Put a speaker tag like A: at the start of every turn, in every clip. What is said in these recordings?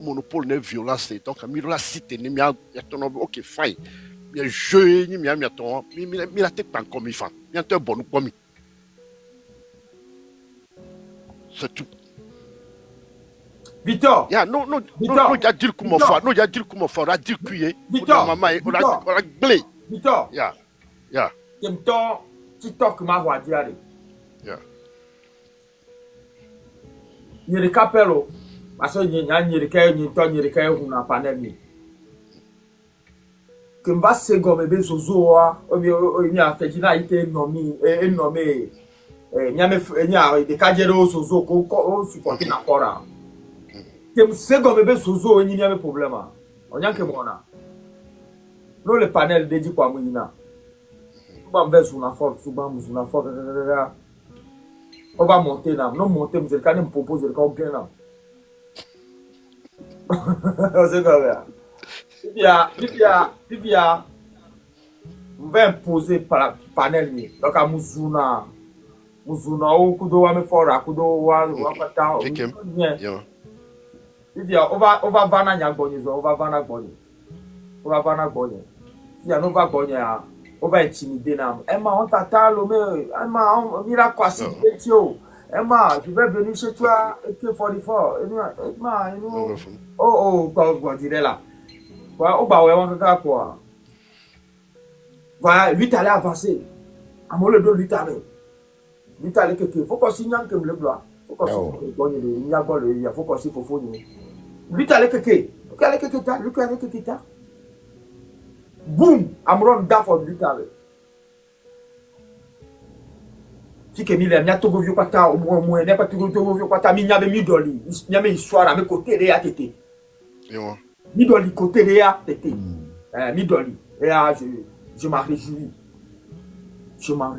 A: monopole ne violence donc mi la cité ni mi ton ok fine mi jeu ni mi ton mi la te pan comme il fait mi te bon comme c'est tout.
B: Victor.
A: Yeah, non, ya dire comment faire, non, ya dire comment faire, la dire cuiller.
B: Victor.
A: Maman, on a glé.
B: Victor.
A: Yeah.
B: Kemto, TikTok ma wadiare.
A: Yeah.
B: Nyere kapelo. Parce que nyere kay huna panel ni. Kemba segome be zozoa, omi afejina ite nomi nyame de kajero zozo ko support na fora. Kem segome be zozo ni nyame problema. Onyanke mona. No le panel deji kwa mwina. Tuba mvesu na force, tuba mvesu na force. On va monter là. Non monter, vous allez quand même proposer le camp bien là. C'est comme ça. Il y a, on va imposer par panel ni. Donc à Muzuna ou kudo wa me fora, kudo wa pata. Il y a, on va vana nyagoni zo, on va vana gboni. Si on va gboni on va intimider nam. Emma, on t'attend le Emma, on mira quoi si betio. Emma, je vais venir chez toi AK44. Emma, quoi dirait là. Quoi, bah ouais, on va quoi. Voilà, lui t'allais avancer. À mon le dos lui t'allait. Lui t'allait quelque. Faut qu'on signe que le blanc. Faut qu'on signe. Il y a bon il faut qu'on signe faut lui t'allait quelque. Lui t'allait quelque. Boum, Amron Daford lui t'allait. Si que mille mia togo vieux pata au moins n'est pas togo vieux pata mi nyabe mi doli nyame histoire à me côté de ya tété
A: yo
B: mi doli côté de ya tété mi doli et là je m'en réjouis moi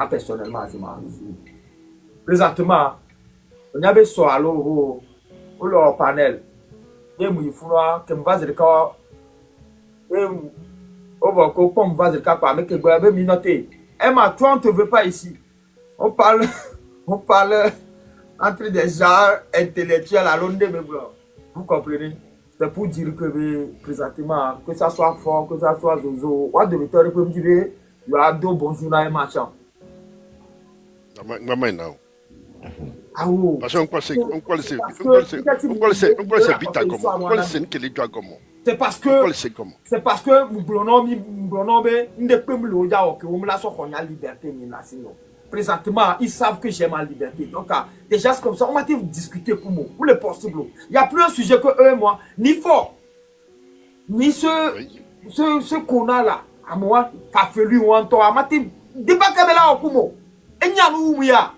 B: personnellement je m'en réjouis présentement on avait so allo au leur panel et mu fura que me va de ka et on va ko pom va de ka pa me que be mi noter Emma toi on te veut pas ici. On parle entre des gens intellectuels à l'onde de blanc. Vous comprenez? C'est pour dire que présentement, que ça soit fort, que ça soit zozo, on devait te me dire, il y a deux bonjours et machin.
A: Maman now.
B: Ah oui.
A: Parce qu'on croit c'est vite à comment. On croit c'est que les doigts comment.
B: C'est parce que nous ne pouvons pas la liberté ni nation. Présentement, ils savent que j'ai ma liberté. Donc, déjà, c'est comme ça. On m'a dit discuter pour moi. Pour le possible. Il n'y a plus un sujet que eux et moi. Ni fort. Ni ce qu'on a là. À moi, ça fait lui ou un temps. On m'a dit, débat comme là au Kumo. Et n'y a nous, ya.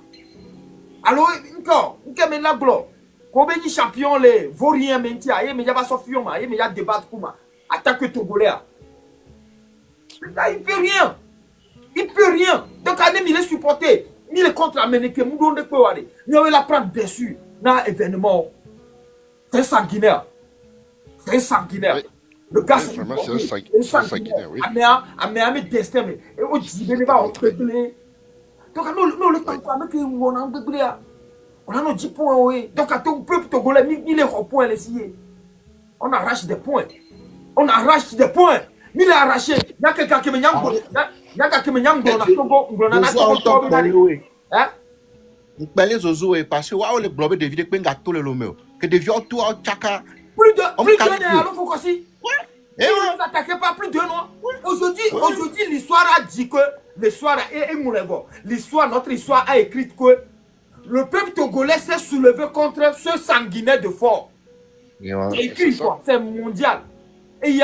B: Alors, encore, on a la gloire. Combien de champions les vaut rien mentir. Mais il y a pas Sofion, mais il y a débat pour moi. Attaque Togolais. Il peut rien. Il peut rien. Donc, il est supporté. Il est contre l'Amérique. Nous devons le aller. Nous devons la prendre dessus. Dans l'événement. C'est sanguinaire. C'est sanguinaire.
A: Oui.
B: Le gars,
A: c'est sanguinaire. Oui.
B: Mais destin. Et on dit, mais va, on peut les. Donc, nous, le temps pour que on a un peu de on a nos 10 points. Oui. Donc, à tout peuple togolais, il est au point. On arrache des points. Il a arraché. Il y a quelqu'un qui me nyambo.
C: Mbele zozo e parce que wa le globe de vide penga to le lomeo que de vieux tout chaka
B: plus de alors faut aussi
C: et
B: on s'attaquait pas plus de non aujourd'hui l'histoire a dit que l'histoire notre histoire a écrit que le peuple togolais s'est soulevé contre ce sanguinaire de fort. C'est écrit quoi, c'est mondial. Et il y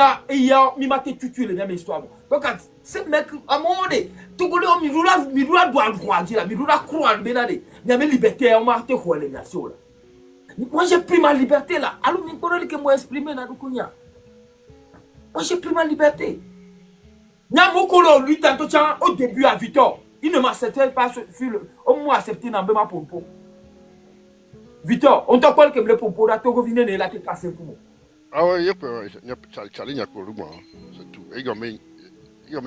B: a Mimate Tutu les mêmes histoires. Donc, ces mecs, à un moment donné, Togolais, Miroula doit croire, Miroula croire, il y a une liberté, on m'a fait les nations là. Moi, j'ai pris ma liberté là. Alors, je ne peux pas me exprimer dans le Kounia. Moi, j'ai pris ma liberté. Nyamokolo, lui, tantôt, au début à Victor, il ne m'acceptait pas sur le. On m'a accepté dans ma pompo. Victor, on t'a quoi que le pompo, là, Togo vient de la tête cassée pour moi.
A: Ah ouais, il y a challenge à quoi le moi, c'est tout. Et comme il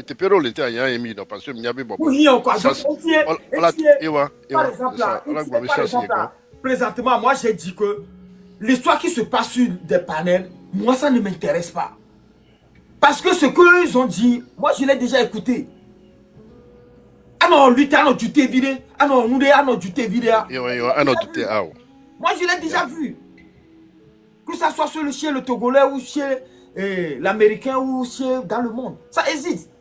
A: te perd le temps, il y a un émis parce que il y avait beaucoup.
B: Oui, encore. Par exemple, présentement, moi j'ai dit que l'histoire qui se passe sur des panels, moi, ça ne m'intéresse pas. Parce que ce qu'ils ont dit, moi, je l'ai déjà écouté. Ah non, lui, tu as du thé vidé. Ah non, nous, ah non, du thé vidé. Moi, je l'ai déjà vu. Que ça soit chez le Togolais ou chez l'Américain ou dans le monde. Ça existe.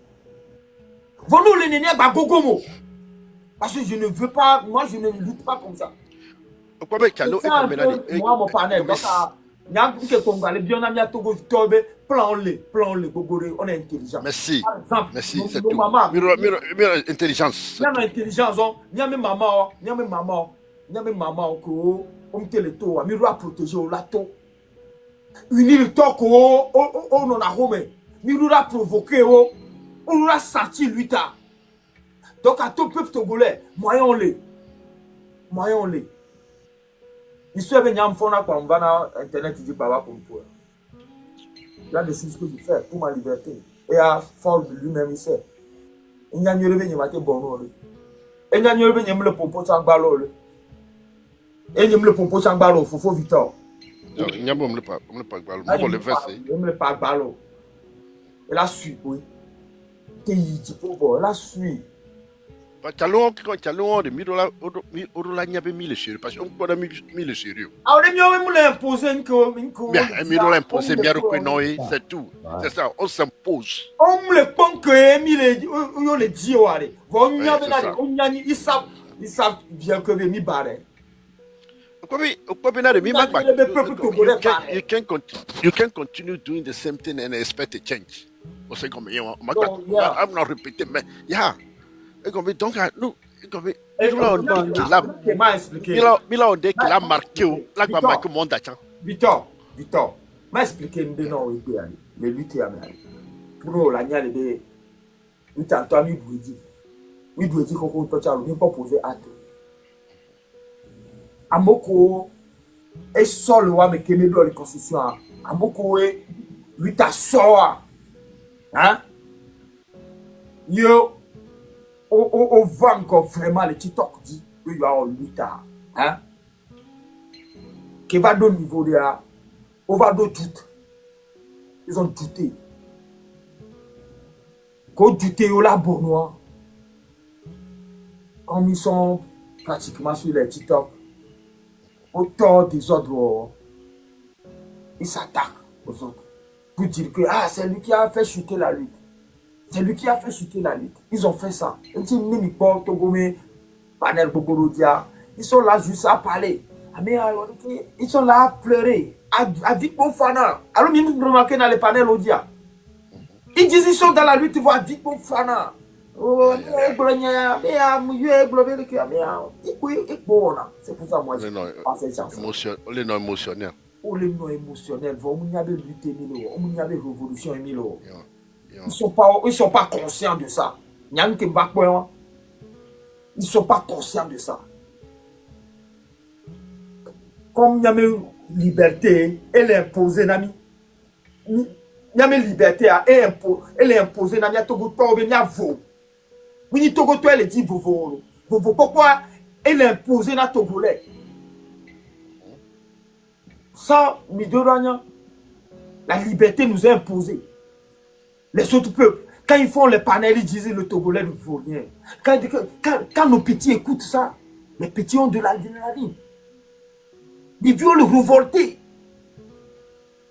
B: Vous les nénés, bah, gogomo. Parce que je ne veux pas, moi, je ne lutte pas comme ça. Moi, mon panel, donc, on est intelligent.
A: Merci.
B: Par exemple,
A: Merci, c'est
B: nos
A: tout.
B: mamans,
A: Miro intelligence.
B: il y a une intelligence, il y a mes mamans, il y a mes mamans, il y a mes mamans qui ont été le taux, il a protégé au lato. Uni le taux qu'on non a home, il a provoqué, on a senti lui ta. Donc à tout peuple togolais, moyen-les. Il se fait un fond quand on va sur internet, il dit papa pour toi. Il y a des choses que je fais pour ma liberté. Et à force de lui-même, il sait. Il n'y a rien de maté bon. Il n'y a rien de le pompo sans ballon. Et il y a le pompo sans ballon, faut Victor.
A: Il n'y a pas de
B: ballon. Elle a su, oui. Elle a su.
A: Talon de Mirola n'y avait mis le sérieux parce qu'on peut mis le sérieux.
B: Ah, on est mieux imposer
A: Bien, Mirola imposé, bien reconnu, c'est tout. C'est ça, on s'impose.
B: On me le pont que Emile les dit, ils savent bien que mi barre.
A: You can continue doing the same thing and expect a change. I'm not repeating, mais yeah. Donc, nous, il a marqué, là, il a marqué mon dachan.
B: Victor, m'a expliqué une non, les luttes pour nous, la niale de lutte à toi, lui doit dire qu'on peut pas poser à toi. Amoko est seul, mais qui est dans les constitutions. Amoko est lutte à soi. Hein? Yo. On voit encore vraiment le TikTok dit que il y a un lutte. Hein? Qui va au niveau de là, on va de tout. Ils ont douté. Quand douté au labour, comme ils sont pratiquement sur les TikTok, autant des autres, ils s'attaquent aux autres. Pour dire que c'est lui qui a fait chuter la lutte. C'est lui qui a fait chuter la lutte. Ils ont fait ça. Ils sont là juste à parler. Ils sont là à pleurer. À dire bon fana. Alors, nous remarquons dans les panels audio. Ils disent qu'ils sont dans la lutte, ils vont dire bon fana. C'est pour ça moi je pense que c'est
A: les non émotionnels.
B: Les non émotionnels, on y a lutter, on y a révolution. Ils sont pas conscients de ça. Ils sont pas conscients de ça. Comme il y a une liberté, elle est imposée, nami. Il y a une liberté, elle est imposée, nami. Oui, Togo, elle dit vovo. Pourquoi elle est imposée dans Togolais? Ça, la liberté nous est imposée. Les autres peuples, quand ils font les panels, ils disent le Togolais ne vaut rien. Quand nos petits écoutent ça, les petits ont de l'adrénaline. Ils veulent révolter.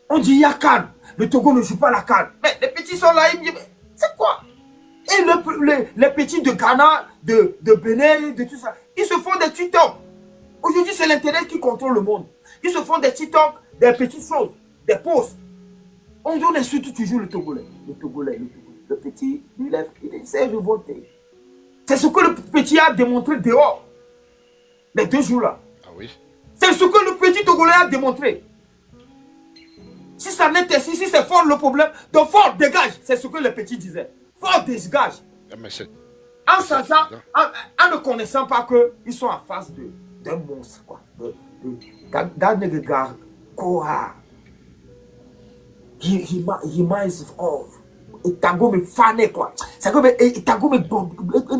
B: On dit il y a Cannes. Le Togo ne joue pas la Cannes. Mais les petits sont là, ils disent c'est quoi? Et les petits de Ghana, de Bénin, de tout ça, ils se font des TikTok. Aujourd'hui, c'est l'Internet qui contrôle le monde. Ils se font des TikTok, des petites choses, des posts. On insulte toujours le Togolais. Le petit, il s'est révolté. C'est ce que le petit a démontré dehors. Les 2 jours là.
A: Ah oui.
B: C'est ce que le petit Togolais a démontré. Si ça n'est ainsi, si c'est fort le problème, donc fort dégage. C'est ce que le petit disait. Fort dégage. En sachant, en ne connaissant pas qu'ils sont en face d'un monstre. Quoi. D'un gars. Quoi. He reminds of. Et Tago me fané quoi. C'est comme et Tago me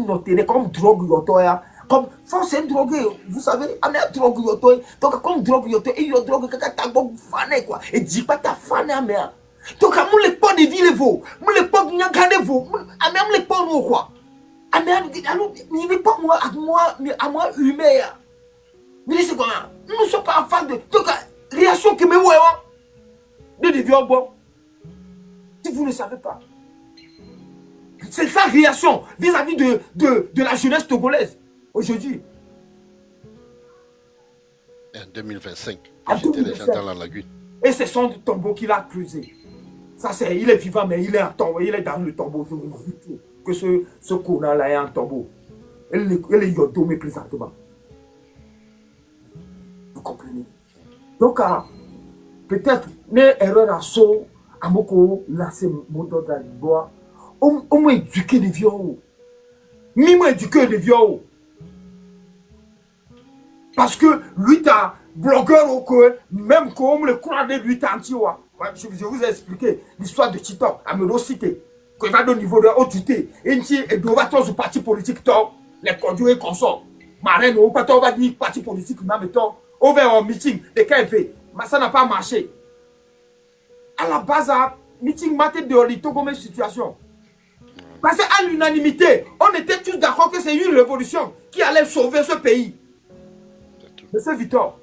B: noté comme drogue yotoya. Comme, faut c'est drogué, vous savez, on est drogue yoto. Donc, comme drogue yoto, et yo drogue, kaka ta bon fané, quoi. Et dis pas ta fané, amea. Donc, à mon l'époque de ville, vous, mon l'époque, n'y a gardé vous, à même l'époque, nous, quoi. Amea, alors, il n'est pas moi, à moi, humain. Mais c'est quoi, nous ne sommes pas en face de. Donc, réaction que me voyons, de vieux bon. Si vous ne savez pas. C'est sa réaction vis-à-vis de la jeunesse togolaise aujourd'hui.
A: En 2025,
B: En
A: j'étais déjà
B: 2025.
A: dans la lagune.
B: Et c'est son tombeau qu'il a creusé. Ça, c'est, il est vivant, mais il est en tombeau. Il est dans le tombeau. Je vous dis tout. Que ce connard-là est en tombeau. Elle est yodomé présentement. Vous comprenez? Donc, peut-être, une erreur à saut, à moko, là, c'est mon dos de bois. On m'a éduqué des vieux. Même éduqué des vieux. Parce que lui, t'as blogueur au coin, même comme le courant de lui, t'as anti-wa. Je vous ai expliqué l'histoire de Titok, à me citer. Quand il va au niveau de haute-tuté, et doit être parti politique, les conduits et consorts. Marraine, on va dire parti politique, on va un meeting, de KFV. Mais ça n'a pas marché. À la base, meeting maté de l'Ito comme situation. Parce qu'à l'unanimité, on était tous d'accord que c'est une révolution qui allait sauver ce pays. Monsieur Victor,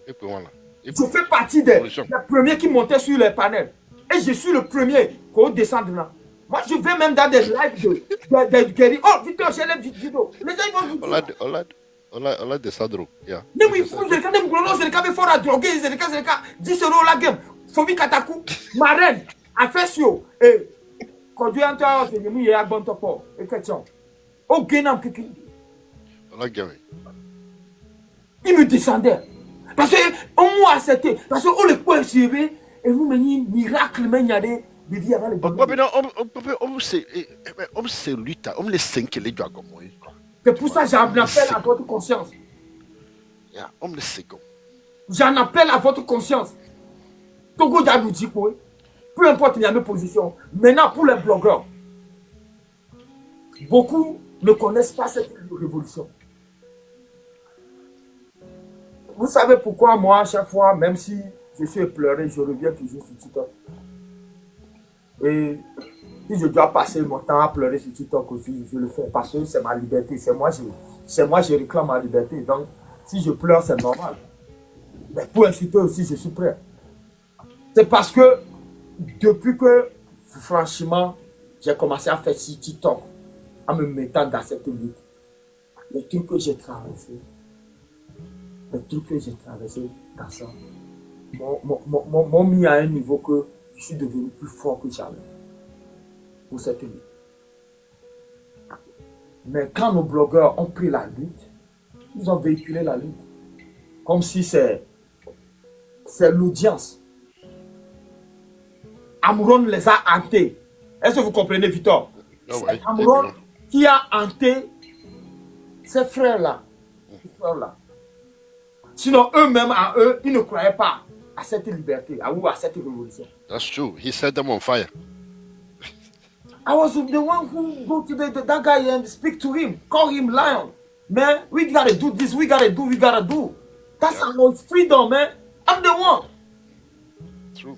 A: Et puis voilà.
B: je fais partie des premiers qui montaient sur les panels. Et je suis le premier qu'on descend là. Moi, je vais même dans des lives de guéris. Oh, Victor, j'ai les vidéos. Les gens, ils vont vous
A: On l'a descendu.
B: mais oui, vous avez des boulons, c'est le cas de fort à droguer, c'est le cas, 10 euros la game. Fobi Katakou, Marraine, Afesio, et conduit en toi, c'est mieux, il y a bon topo, et question. Au Guénam,
A: On l'a gagné.
B: il me descendait. Parce qu'on m'a accepté, parce qu'on le peut suivre, et nous menons miracle, mais il y a des vies avant les bonnes.
A: On se lutte, on les 5 les doigts comme moi.
B: C'est pour ça que j'en appelle à votre conscience.
A: On les 5.
B: J'en appelle à votre conscience. Togo nous dit quoi? Peu importe, il y a mes positions. Maintenant, pour les blogueurs, beaucoup ne connaissent pas cette révolution. Vous savez pourquoi moi, à chaque fois, même si je suis pleuré, je reviens toujours sur TikTok. Et si je dois passer mon temps à pleurer sur TikTok aussi, je le fais parce que c'est ma liberté. C'est moi, je réclame ma liberté. Donc, si je pleure, c'est normal. Mais pour insulter aussi, je suis prêt. C'est parce que depuis que, franchement, j'ai commencé à faire sur TikTok, en me mettant dans cette lutte, les trucs que j'ai traversés, dans ça, m'ont mis à un niveau que je suis devenu plus fort que jamais pour cette lutte. Mais quand nos blogueurs ont pris la lutte, ils ont véhiculé la lutte comme si c'est l'audience. Amouron les a hantés. Est-ce que vous comprenez, Victor? C'est Amouron qui a hanté ces frères-là. Sinon, eux-mêmes, à eux, ils ne croyaient pas à cette liberté, à cette révolution.
A: That's true. He set them on fire.
B: I was the one who go to that guy and speak to him, call him lion. Man, we gotta do this, we gotta do. That's our freedom, man. I'm the one.
A: True.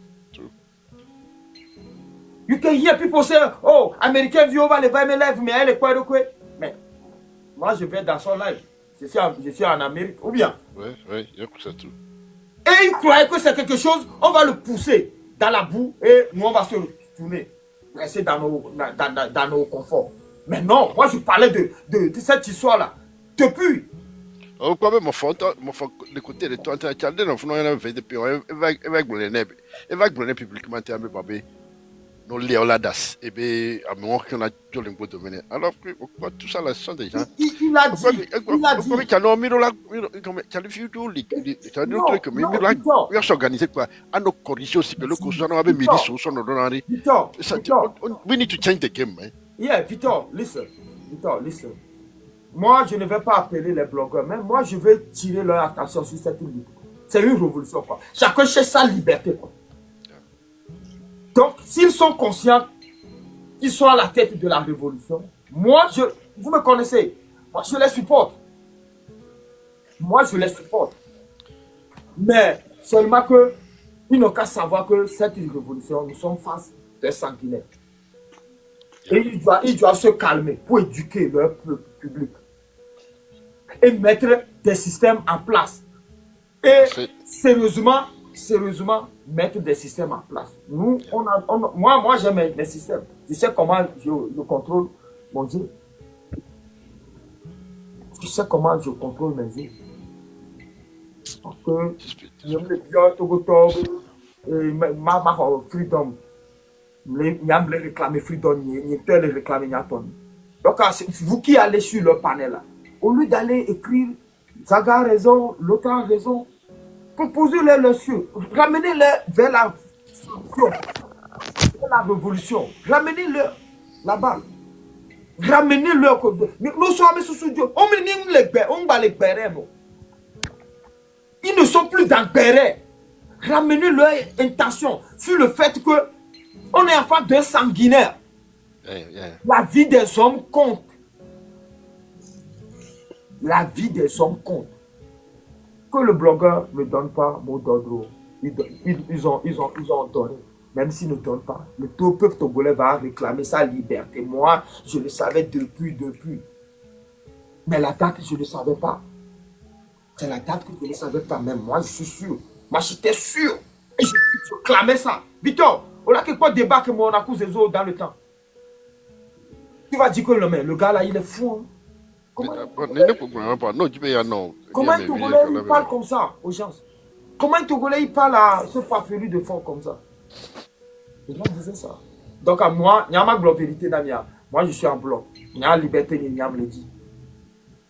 B: You can hear people say, oh, Américain vieux va lever mes lèvres, mais elle est quoi de quoi? Mais moi, je vais dans son live. Je suis en Amérique, ou bien.
A: Oui, c'est tout.
B: Et il croyait que c'est quelque chose, on va le pousser dans la boue et nous, on va se retourner, rester dans nos conforts. Mais non, moi, je parlais de cette histoire-là. Depuis.
A: Quand même, mon frère, de côté de toi, tu as dit, non, il va publiquement, tu as dit, non, Léola Das, et bien, à mon qu'on a tout le monde dominé. Alors, tout ça, là, ce sont des gens.
B: Il a dit.
A: Tu as vu tout, tu as dit que nous s'organiser quoi, à nos corriger aussi, que le cousin avait mis sur son ordonnance.
B: Victor,
A: we need to change the game, man.
B: Yeah, Victor, listen. Moi, je ne vais pas appeler les blogueurs, mais moi, je vais tirer leur attention sur cette lutte. C'est une révolution, quoi. Chacun cherche sa liberté, quoi. Donc, s'ils sont conscients qu'ils sont à la tête de la révolution, moi, vous me connaissez, Moi, je les supporte. Moi, je les supporte. Mais seulement que ils n'ont qu'à savoir que cette révolution, nous sommes face à des sanguinaires. Et ils doivent se calmer pour éduquer leur public et mettre des systèmes en place. Et sérieusement mettre des systèmes en place. Nous, moi j'aime mes systèmes. Je sais comment je contrôle mon Dieu. Je sais comment je contrôle mes yeux. Parce que je me bien ma freedom. Il y a réclamer freedom, il y a réclamer Nyaton. Donc, vous qui allez sur le panel là, au lieu d'aller écrire Zaga a raison, l'autre a raison, proposez-les le cieux, ramenez-les vers la révolution, ramenez-les là-bas. Ramenez-le. Nous sommes sous Dieu. Ils ne sont plus dans béret. Ramenez leur intention sur le fait que on est en face d'un sanguinaire. La vie des hommes compte. La vie des hommes compte. Que le blogueur ne donne pas mot d'ordre. Ils ont donné. Même s'ils ne donnent pas, le peuple togolais va réclamer sa liberté. Moi, je le savais depuis. Mais la date, je ne le savais pas. C'est la date que je ne savais pas. Même moi, je suis sûr. Moi, j'étais sûr. Et je clamais ça. Victor, on a quelque part débat que moi, on a causé dans le temps. Tu vas dire que le gars là, il est fou. Hein? Comment un Togolais il parle comme ça aux gens? Comment un Togolais il parle à ce farfelu de fond comme ça? Les gens disaient ça. Donc, à moi, il y a ma vérité d'Amia. Moi, je suis en bloc. Il y a la liberté, il y a me le dit.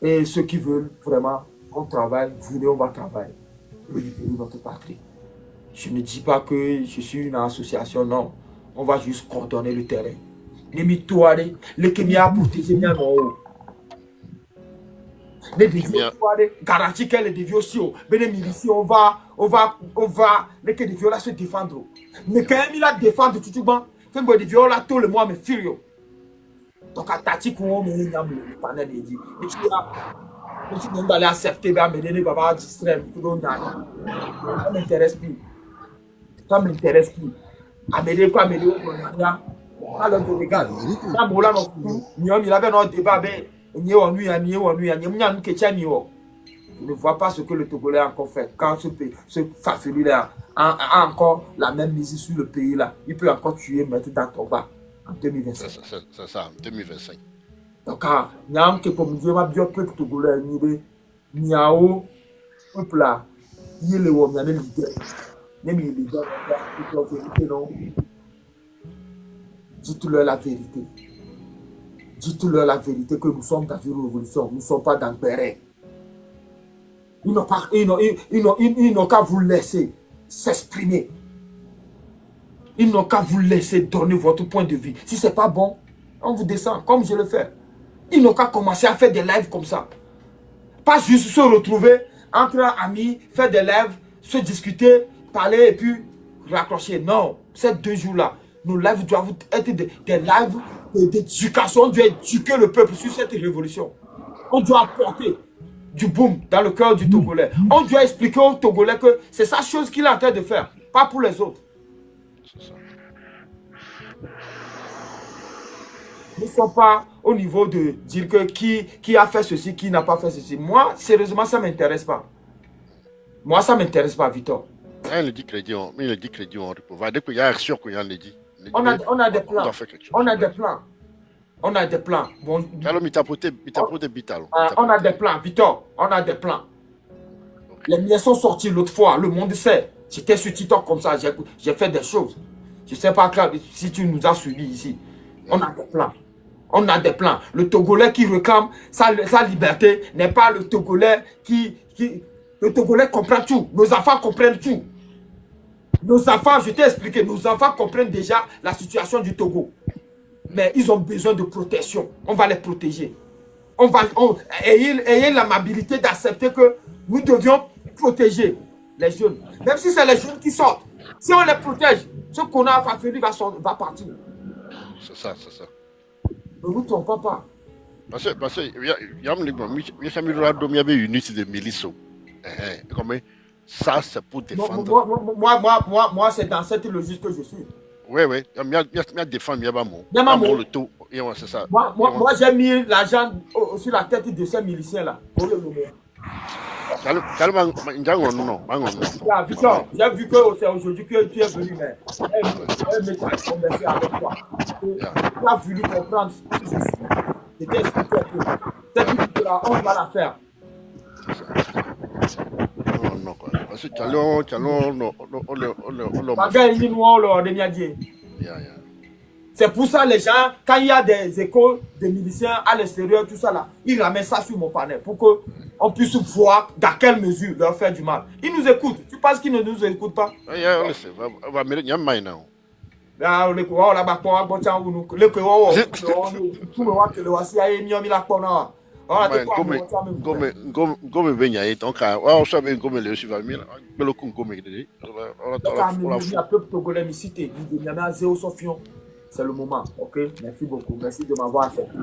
B: Et ceux qui veulent vraiment qu'on travaille, venez, on va travailler. Pour libérer notre patrie. Je ne dis pas que je suis une association, non. On va juste coordonner le terrain. Les mitoires, les Kenya pour protéger bien en haut. Les déviés, garantir que les déviés aussi, les miliciens, on va, les déviés là se défendre. Mais quand même, il a défendre tout le monde, quand les déviés là, tout le monde, mais furieux. Donc, à Tati, on me dit, le panel, il dit, mais tu vas aller accepter, mais les babas distraits, ça ne m'intéresse plus. Ça ne m'intéresse plus. Amélie, quoi, Amélie, alors, je regarde. Il avait notre débat, je ne vois pas ce que le Togolais a encore fait. Quand ce farfelu-là a encore la même mise sur le pays, là, il peut encore tuer, mettre dans ton bas en 2025.
A: C'est ça, en 2025.
B: Donc, il y a un comme Dieu m'a bien peuple Togolais, il y a un peuple là, il est le homme, il y a un leader. Même il est leader, il y a la vérité, non? Dites-leur la vérité. Dites-leur la vérité que nous sommes dans une révolution. Nous ne sommes pas dans le béret. Ils n'ont qu'à vous laisser s'exprimer. Ils n'ont qu'à vous laisser donner votre point de vue. Si ce n'est pas bon, on vous descend, comme je le fais. Ils n'ont qu'à commencer à faire des lives comme ça. Pas juste se retrouver entre amis, faire des lives, se discuter, parler et puis raccrocher. Non, ces 2 jours-là, nos lives doivent être des lives d'éducation. On doit éduquer le peuple sur cette révolution. On doit apporter du boom dans le cœur du Togolais. On doit expliquer aux Togolais que c'est sa chose qu'il est en train de faire, pas pour les autres. Nous ne sommes pas au niveau de dire que qui a fait ceci, qui n'a pas fait ceci. Moi, sérieusement, ça ne m'intéresse pas. Moi, ça ne m'intéresse pas, Victor.
A: Il dit crédit, il dit crédit, on va dire qu'il y a sûr qu'il y a le dit.
B: On a des plans. On a des plans. On a des plans. Bon, on a des plans, Victor. On a des plans. Les miens sont sortis l'autre fois. Le monde sait. J'étais sur TikTok comme ça. J'ai fait des choses. Je ne sais pas si tu nous as suivis ici. On a des plans. On a des plans. Le Togolais qui réclame sa liberté n'est pas le Togolais qui... Le Togolais comprend tout. Nos enfants comprennent tout. Nos enfants, je t'ai expliqué, nos enfants comprennent déjà la situation du Togo. Mais ils ont besoin de protection. On va les protéger. Ayez l'amabilité d'accepter que nous devions protéger les jeunes. Même si c'est les jeunes qui sortent. Si on les protège, ce qu'on a fait va partir.
A: C'est ça, c'est ça.
B: Ne nous trompons pas.
A: parce que y a un livre, il y a une unité de milice. Comme ça, c'est pour défendre.
B: Moi, c'est dans cette logique que je suis.
A: Oui, il y a défendre, il y a pas le tout. C'est ça.
B: Moi, j'ai mis l'argent sur la tête de ces miliciens-là. Victor, j'ai vu que c'est aujourd'hui que tu es venu, mais elle m'a conversé avec toi. Tu as voulu comprendre ce que je suis. Je t'ai expliqué un peu. Cette vidéo-là, on va la faire.
A: Non, quoi. Parce que
B: c'est pour ça les gens, quand il y a des échos des miliciens à l'extérieur, tout ça là, ils ramènent ça sur mon panel pour qu'on puisse voir dans quelle mesure leur faire du mal. Ils nous écoutent. Tu penses qu'ils ne nous écoutent pas? C'est le moment, ok? Merci beaucoup. Merci de m'avoir accepté.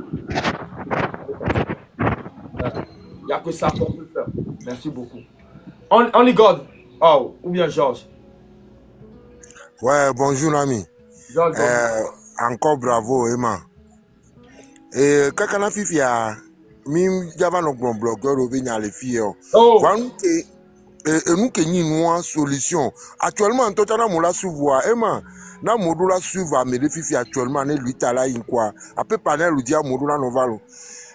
B: Il n'y a que ça qu'on peut faire. Merci beaucoup. Only God. Oh, ou bien Georges.
D: Ouais, bonjour ami.
B: Georges.
D: Encore bravo, Emma. Et quand on a fait mim java no blogueur au benya les filles.
B: Oh.
D: Nous que une solution. Actuellement, en tout cas, on la souvoie. Emma. Na modula suivre mais les filles actuellement ne lui tala in quoi après panel lui dia modula novalo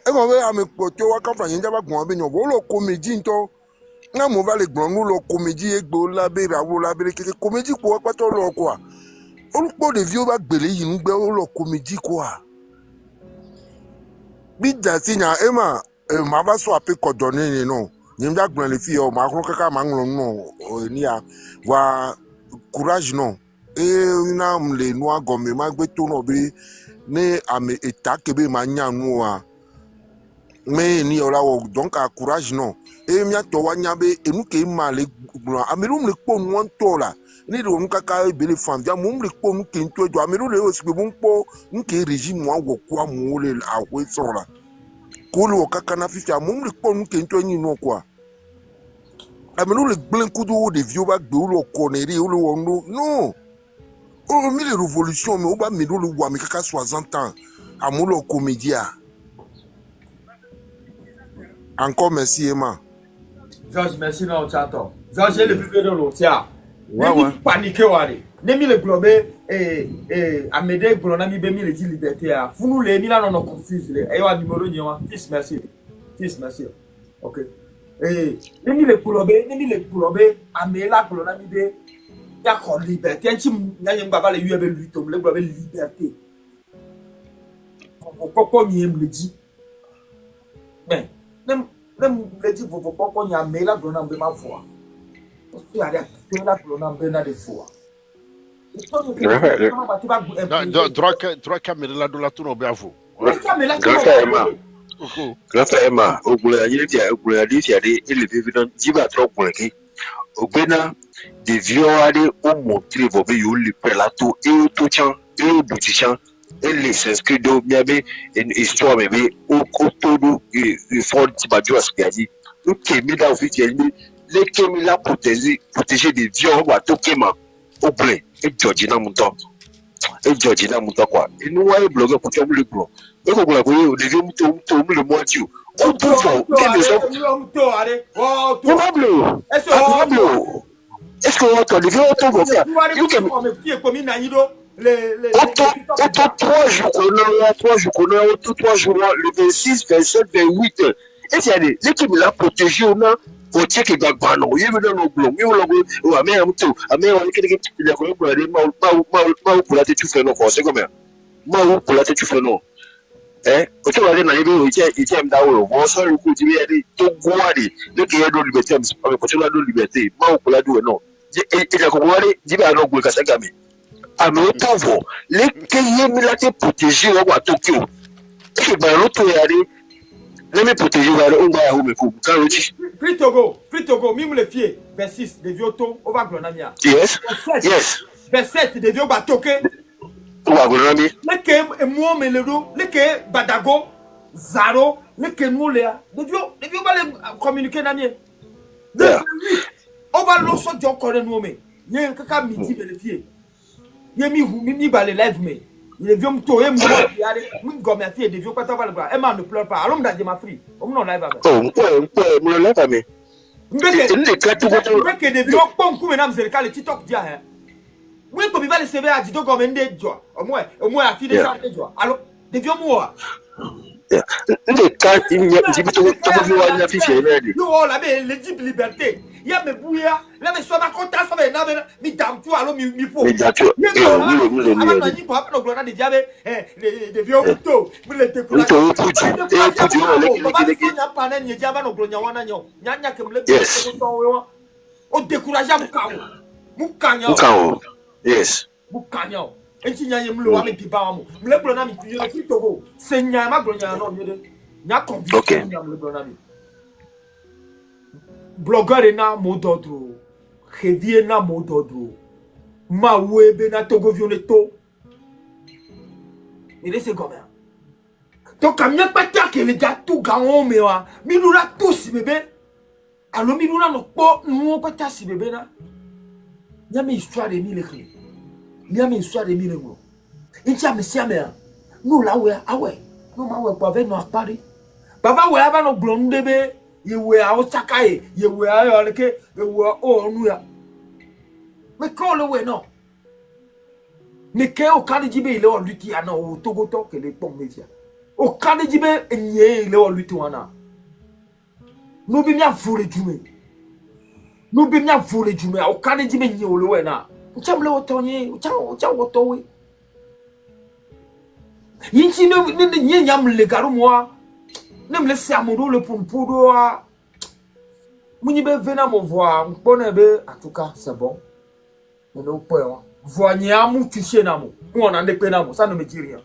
D: e mo be ame poto wa kan fanya njaba gun abe nyo lo comédie nto na mo va le gbon nu lo comédie egbo la be rawo la be keke comédie ko pa to lo quoi o po de vieux ba gbele yin gbe o lo comédie quoi bi da sinya ema ma ba so ape kodone ni no nyimja gbon le filles o ma kro kaka ma nlo no ni a wa courage non. Et na mle noa gomme ma gbe to no bi ne ame eta kebe ma nya nu a me ni ola wo donc a courage non e mi ato wa nya be enu ke ma le gbon ameru mle po nu won to la ni do nu kaka be le fam ja mu mle po nu ke nto jo ameru le o si be bu po nke régime wa wo kwa mu le a we so la ko lo kaka na fifi a mu mle po nu ke nto yin no kwa ameru le gben kudu de vieux ba gbe o lo koneri o lo won no. Oh, mais les révolutions, mais on va mettre le roi, mais 60 ans, à mon comédien. Encore merci, Emma.
B: Georges, merci, non, tchato. Georges, j'ai le plus de l'eau, tiens.
D: Ouais.
B: Paniqué, ouais. Nemi le globé, Amédée, Blonami, Bémi, les 10 libertés. Vous nous les mis là, on confuse. Et on numéro, fils, merci. Fils, merci. Ok. Nemi le globé, Améla, Blonami, Bémi. D'accord, liberté. Un n'y a pas les UAB lui tombe, le global liberté. Pourquoi on y me le dit? Mais, même le dit, pourquoi on y a mais la blonde de ma foi? Parce qu'il y a la blonde de des fois.
A: Droit caméra de la tour au Bravo.
E: Grâce à Emma, au bout de la nuit, il y a des éléments qui vont trop pour les au Bénin, des vieux allés au montrer vos veilleux, le pelato et au touchant et au boutichant, et les s'inscrits de Miami, une histoire, mais au coteau et fort qui va dire à ce qu'il a dit. Nous qui est mis dans officiellement, les qui est mis là protéger des vieux, on va toquer ma au blé, et Georgina Mouton. Et Georgina Mouton quoi. Et nous, on est blogueur pour faire le gros. Et vous la voyez, les vieux moutons, le moitié. On peut voir, est-ce que votre livre auto va faire? Auto 3 jours, 3 jours, le 26, 27, 28. Et c'est allé, l'équipe l'a protégé, on a protégé qui va pas non. Il y a dans nos blocs, il y a dans nos mais un tout, mais on est quelqu'un qui a connu pour aller, pour la tête, tu fais non, c'est comme ça. Pour la tête, tu fais non. Quand tu vas aller dans les bureaux, il tient d'abord. On sent le coup, tu viens aller, tout guarder. Le qui est de liberté, mais quand tu as de liberté, pour la douce, non. Il a compris, il va alors pour casser gamin. Ah, mais pauvre, les qui est mis là, t'es protégé, on va Tokyo. Et bien, l'autre est allé, les me protéger, on va aller, mais pour quand le dit.
B: Free Togo, mime les filles, 26, des vieux tons, on va Glonamia.
E: Yes.
B: 27, des vieux batoké.
E: On va Glonamia.
B: Les qui est moi, mais le dos, les qui est Badago, Zaro, les Kenmouléa. Devions pas les communiquer dans les. On va l'osso de encore nous, mais. Il y a un caca midi vérifié. Il y a mis par les live, mais. Il est vieux me tourner, mon gomme à fille, des vieux pas le bras. Emma ne pleure pas. Allons dans ma fille. On n'en live avec.
E: Oh, me lève à me.
B: Que des vieux pommes, comme mesdames, c'est le cas, le TikTok dia. Moi, comme il va le CV à Dito comme un des joie. Au moins, à fille des gens de joie. Alors, des vieux mots.
E: Les cas, il y a un petit peu de affiché.
B: Non, la liberté. Il y a mes bouillards, là, mais soit ma contact, ça va être mais dame, tu alors, mi faut. Mais d'accord, des vieux couteaux, vous les découragez. On décourage Moukagnon.
E: Yes.
B: Moukagnon. Et si n'y a pas de débat, le blonami, tu es le Togo. C'est Nyama Gloniano, il y a conviction dans le blonami. Blogueur est na mot d'ordre. Révier na mot d'ordre. Ma web na Togo violetto. Il est comme ça. Donc, quand il n'y a pas de que les gars tout gagnent, mais nous là tous, bébé. Alors, nous là, nous pas de bébé. Il y a mes histoires de mille clés. Il y a mes histoires de mille mots. Il y a mes siamers. Nous là, ouais, ah ouais. Nous, ma ouais, pas avec nous à Paris. Papa, ouais, avant nos blondes bébés. Yewe a Osakaye, yewe a Yoleke, yewe a Onuya. Mais quand le ouais non. Mais quand au cas de Djibé, il est en lutte, il y a au Togoto que les pommes médias. Au cas de Djibé, il est en lutte. Nous bien voulu Djumé. Nous bien voulu Djumé. Au cas de Djibé, il y a au Loena. Tiens, le automne, tiens, automne. Yinchi ne yam le garou moi. Ne me laissez amoureux le pompoudo. Mouni be vena mon voix. En tout cas, c'est bon. Mais non, pas. Voignez mou touché namo. Ou on en est pénamo. Ça ne me dit rien.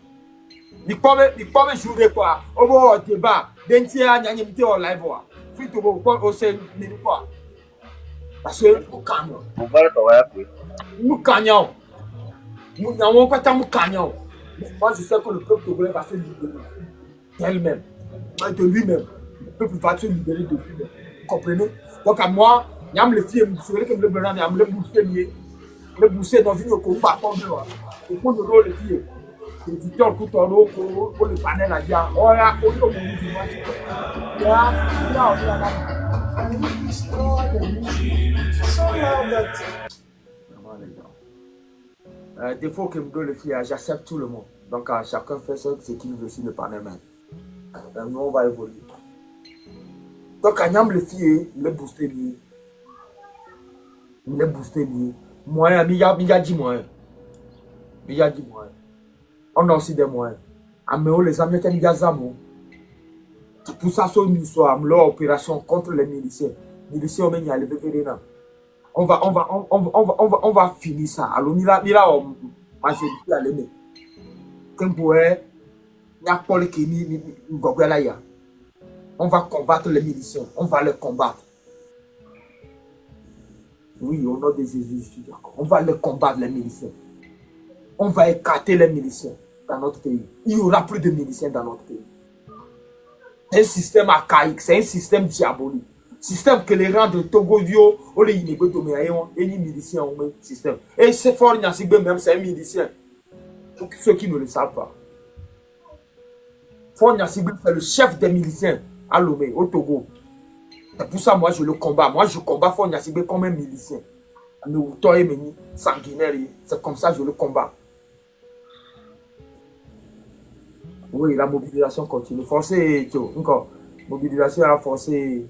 B: Ni pas jouer quoi. Au bon débat. Dentia nyanyemite en live. Fit au bon au sein ni quoi. Parce que au canyon. Nous canyon. Nous n'avons pas tant canyon. Moi, je sais que le peuple togolais va se libérer d'elle-même. De lui-même. Le peuple va se libérer de lui-même. Vous comprenez? Donc, à moi, il y a les filles, je suis le blanc, il y a le bousser, le bousser dans une combat comme ça. Et pour le rôle, les filles, les éditeurs tout en haut, pour le panel à dire, oh là, on peut me dire, défaut que me donne les filles, j'accepte tout le monde. Donc, chacun fait ce qu'il veut sur le panel même. Nous, on va évoluer. Donc, quand on a les filles, il est boosté. Il est boosté. Moyen, il y a 10 moyens. Il y a 10 moyens. On a aussi des moyens. Mais les Américains, il y a des amours. C'est pour ça que nous sommes leur opération contre les miliciens. Les miliciens, on a levé les noms. On va finir ça. Alors, il y a majorité à l'aimer. Quand vous voyez, on va combattre les miliciens. On va les combattre. Oui, au nom de Jésus, je suis d'accord. On va les combattre, les miliciens. On va écarter les miliciens dans notre pays. Il n'y aura plus de miliciens dans notre pays. C'est un système archaïque, c'est un système diabolique. Système que les rangs de Togo, ou les miliciens ont un système. Et c'est fort, même c'est un milicien. Pour ceux qui ne le savent pas. Fort Nyasibé, c'est le chef des miliciens à Lomé, au Togo. C'est pour ça moi je le combats. Moi je combats Fort Nyasibé comme un milicien. Mais sanguinaire, c'est comme ça que je le combats. Oui, la mobilisation continue. Forcez, encore. Mobilisation à forcer.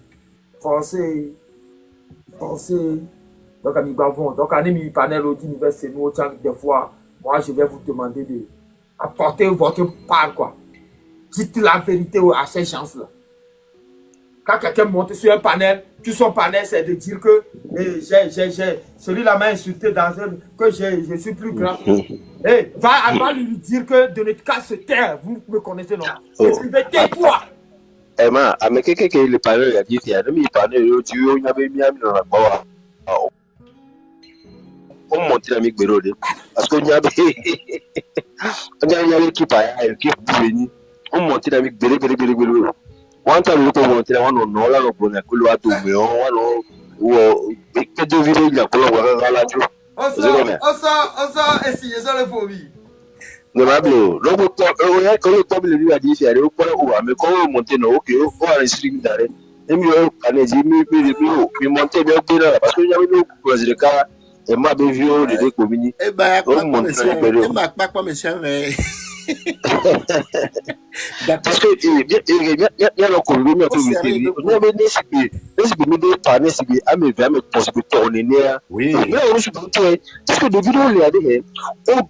B: Forcez. Donc, amis Bavon, donc, amis panel au d'université, nous, des fois, moi, je vais vous demander d'apporter votre part, quoi. Dites la vérité à ces gens-là. Quand quelqu'un monte sur un panel, tout son panel, c'est de dire que celui-là m'a insulté que je suis plus grand. Va lui dire que de notre cas se taire. Vous me connaissez, non? Tais-toi!
E: Emma, à mes quelqu'un qui est le panel, il a dit, il y a demi panel, il y avait mis dans la boîte. On monte la mic Bérode. Parce qu'on y avait qui paye, qui est venu. on monte dans avec bélé. One time, we monte là, on a là, on a coulé à tout, mais on que de vidéos, il y a pour la radio.
B: Osa, essayer ça le phobie.
E: Non, mais bon, donc, quand le peuple lui a dit, c'est mais quand on monte, non, ok, on va stream d'arrêt. Et mieux, on a dit, mais monter bien là, parce qu'il y a eu le cas, et ma bévio, les deux communes.
C: Eh ben, pas monsieur, mais.
E: Parce que il y a le commune, oui. Parce que de vidéos, il y a des gens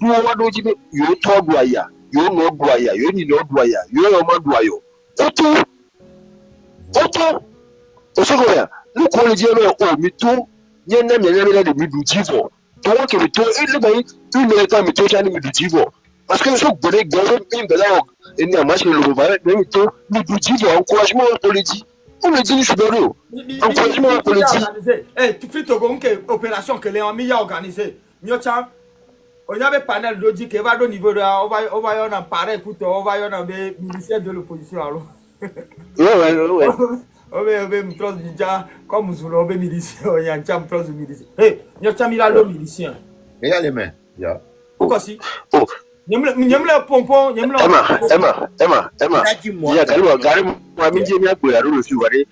E: qui parce que je connais et n'y a pas le tout, mais encouragement politique. On me dit, je suis d'accord. Encouragement politique.
B: Eh, tu fais ton opération que les amis ont organisé. Miocha, on y avait panel de dit qu'il va au niveau de on va y en parler, écoute, on va y en miliciens de l'opposition alors.
E: Ouais.
B: On va me trans déjà comme vous l'avez milicien, on y a un champ trans milicien. Eh, Miocha il a le milicien.
C: Et allez mais, ya.
B: Pourquoi si?
E: Oh.
B: Emma. Il y a
E: gari moi mi je mi agbera lo fi ware.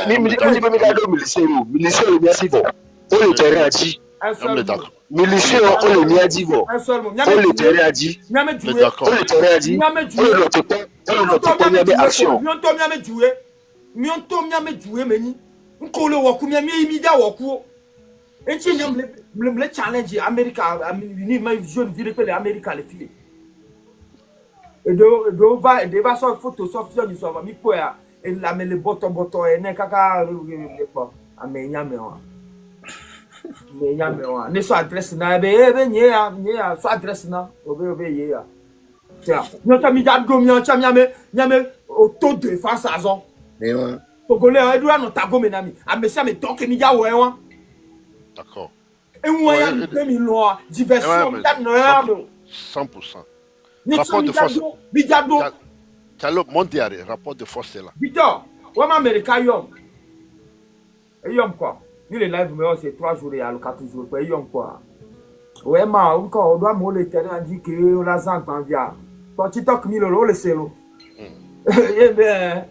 E: Mi militia le mi asivo. O le tere aji. Militia o le mi ajivo. O le tere aji. O le tere aji. O le lotepo mi abe action.
B: Mi on to mi ame jouer meni. Nko le woku mi imida woku. Enchi le challenge America ni ma jeune vie que les Américains les filles. Et de va sur photo sur du soir mi quoi et la met le botton et ne kaka pas amenya mewa ne so adresse na be nya so adresse na obe ye ya tiens nous ta mi da do mi cha nyame auto défense azon
C: mais
B: togolais edura no tago me na mi amesia me donc mi ja wo enwa
A: d'accord
B: et moi ya 2000 loi diversion da no
A: 100%. Rapport de force.
B: Bidado.
A: Talo mondial, rapport de force là.
B: Victor, ouais ma Américain yom. Et yom quoi? Ni le live mais c'est 3 jours et à 4 jours quoi yom quoi. Ouais ma encore on doit me le terrain dit que on la zank en via. Toi tu toques 1000 € le selo. Eh bien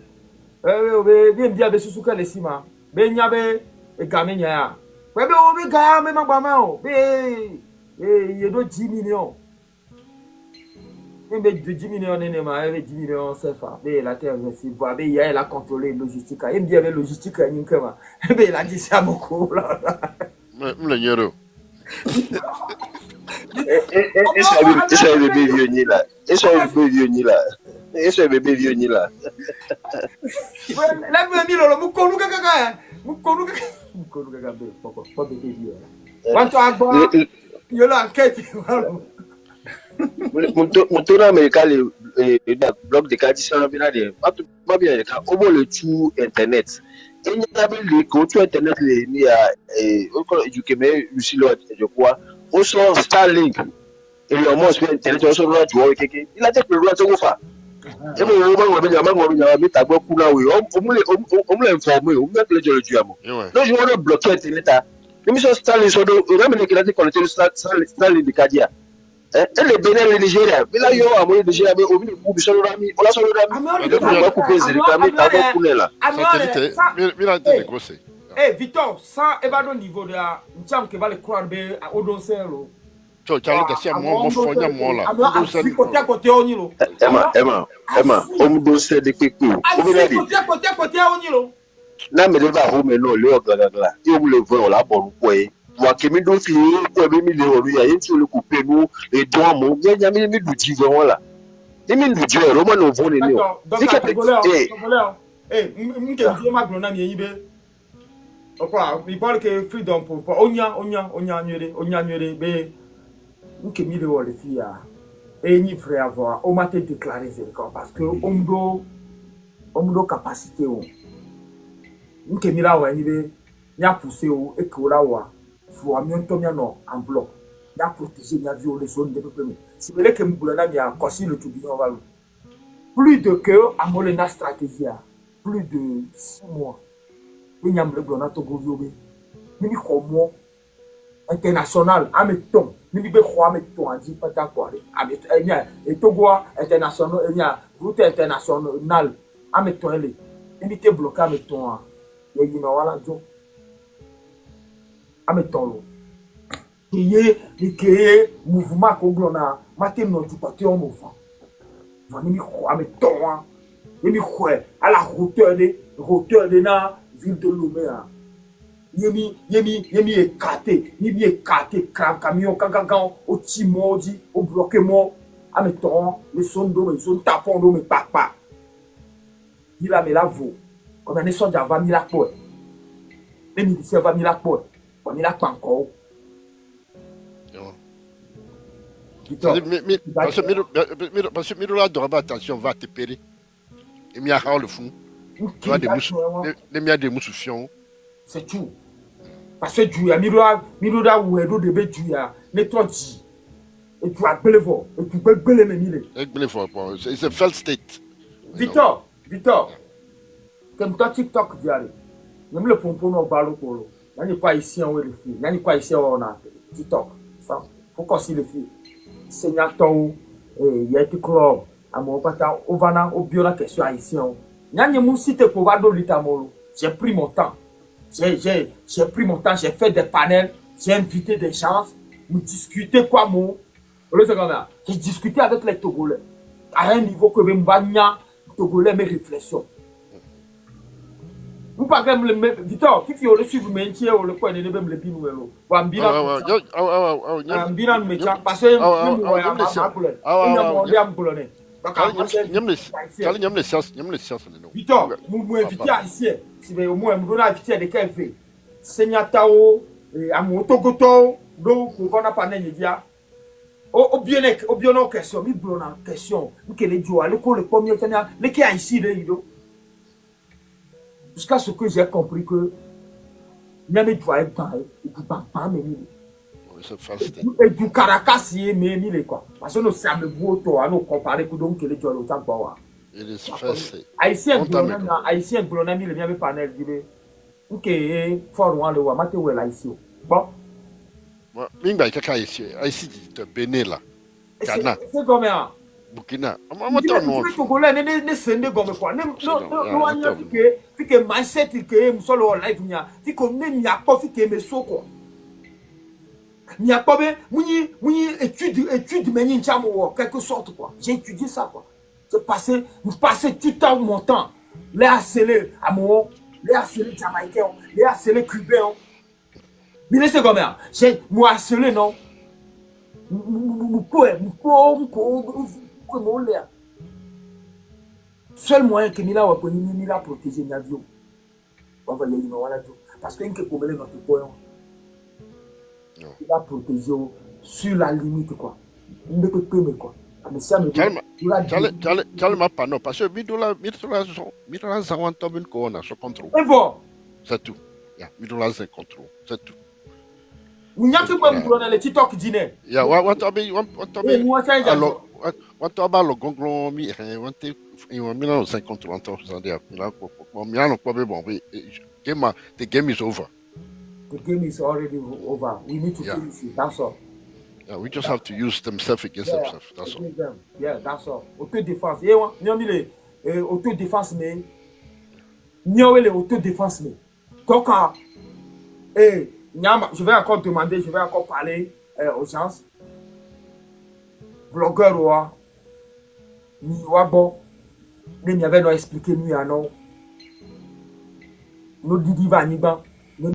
B: bien be susuka le sima. Be nyabe e gamenya ya. Ouais be o be ga me ma ba ma o. Be ye do 10 millions. Il y a 10 millions de ma, 10 millions de CFA. La terre, c'est voir, il y a la contrôler logistique. Il y a la logistique, il a dit ça beaucoup.
A: Le
E: et ça bébé vieux là. Et ça bébé vieux là. Et ça bébé vieux là.
B: La bébé là, mukonu kaka. Mukonu kaka pas bébé vieux. Wanto agba. Yo la enquête.
E: Mon tour américain le bloc de Kadishan bien de pas bien au moins le tout internet et il y a le compte internet les ni à du Québec aussi là je crois au son Starlink et le moins sur internet au son là tu vois quelqu'un il a des problèmes de faire et on va ta beaucoup là oui on me l'informer on mettre le diamo donc je vais bloquer internet mais sur Starlink sur le même qui a été connecté Starlink de Kadia. Elle est bénin le Nigeria. Mais là, il y a un moyen de gérer au milieu du Solorami. On a Solorami. On va couper les réclamés. T'as coulé là.
B: Eh, Victor, ça, il va au niveau de la. Tiens, qui va le croire au dossier.
A: Tu as dit que moi, je moi là.
B: Côté, on y
E: Emma, on me dossier de Kékou.
B: Côté, on y est.
E: Là, mais le va remettre le là. Il vous le voit là, bon, quoi. Wakemi do fi ko be mi le oru ya yin ti o le ko pe nu e don mo je nya mi du ti go won la ni mi du je ro mo no fun ni o
B: donc m'ke je ma gro na mi yin be okwa mi parle que freedom pour onya nyere be m'ke mi le o le fi ya e ni frère avoir o ma te déclarer parce que omdo capacité o m'ke mi la wa yin be nya pousser o e ko la wa faut amion no en bloc n'a protéger n'a violé son de peuple si vous voulez que me boulana bien consigne le tout bien on va plus de que à Molena stratégie, plus de 6 mois. Il y a un blonat Togo Yobe. Il y a un international, ameton. Il y a un ameton, on dit pas d'accord. Il y a un Togo international, il y a route internationale, ameton. Il y a bloqué ameton. Il y a une wala jo. Ameton. Il y a un mouvement Koglona, matin non du parti en mouvement. Il y a un ameton. Il y a à la hauteur de la ville de Lomé. Yemi écarté, camion, kangagan, au timodi, au bloquement, à mes temps, les sons d'eau, les sons tapons d'eau, mes papa. Il a mis la voix. Comme un échange va mis la poêle. Les militaires va mis la poêle. Va mis la panko.
A: Parce que Mirola doit attention, va te périr. Et il y a le fond. Les miens de moussoufions.
B: C'est tout. Parce que tu as Mirola ou Edo de Betuya, les trois G. Et tu as Belevo. Et tu peux Bele Memile.
A: C'est un failed state.
B: Victor, comme toi TikTok, tu as même le pompon au ballon. Il n'y a pas ici en le fil. Il n'y a pas ici en TikTok. Pourquoi si le fil? Seigneur Tau, il y a été club. À mon pata, au vana, au bio la question haïtien. Il y a une cité pour voir l'Itamolo. J'ai pris mon temps. J'ai pris mon temps, j'ai fait des panels, j'ai invité des gens, nous discuter quoi, moi. J'ai discuté avec les Togolais. À un niveau que même Banya, Togolais, mes réflexions. Vous parlez de Victor, qui fait le suivre, mais il y a le point de même le binou. Parce que Victor, vous invitez ici, si au moins vous invitez des cafés. Seigneur Tao, à mon Togoto, donc on va pas n'en dire. Au bien question, mi bon question, que les jours, le coup le premier temps, les qui a ici de Ido. Jusqu'à ce que j'ai compris que même doit être dans et du pas mais et du Caracas mais mille quoi. Parce que nous sommes beau toi, nous comparer que donc que les jours le temps quoi. Haïtien Bolonami le bien panel dire OK fort loin le wa maté où là ici. Bon.
A: Minga kaka ici de Bénin là. Ghana.
B: C'est combien?
A: Burkina.
B: Togolais ne sende comme quoi. Non anya fike mindset que musolo live nya. Fike ne nya pas fike me soko. Nya pas ben muni étude meni nchamo quelque sorte quoi. J'ai étudié ça quoi. J'ai passé tout temps mon temps les harceler amour, les harceler jamaïcains, les harceler cubains. Mais c'est combien? J'ai moi harceler non. Seul moyen que Mila va connaître, Mila protéger l'avion. Parce qu'il y a notre point. Il a protégé sur la limite quoi. Il ne peut pas me quoi. Mais ça me
A: calme pas non parce que Midola Zawan Tobin Kona sur contrôle. C'est tout. Midola Zawan contrôle. C'est tout.
B: Vous n'avez pas de le TikTok dîner.
A: Yeah, what about le gonglon mi on 50 ans the game is over.
B: The game is already over. We need to finish it. That's all.
A: Yeah, we just have to use themselves against themselves. That's all.
B: Yeah, that's all. Autodéfense. Autodéfense mais les autodéfense mais. Donc je vais encore demander, je vais encore parler aux gens. Blogueur, nous avait expliqué nous à nous. Nous Didi Vaniban.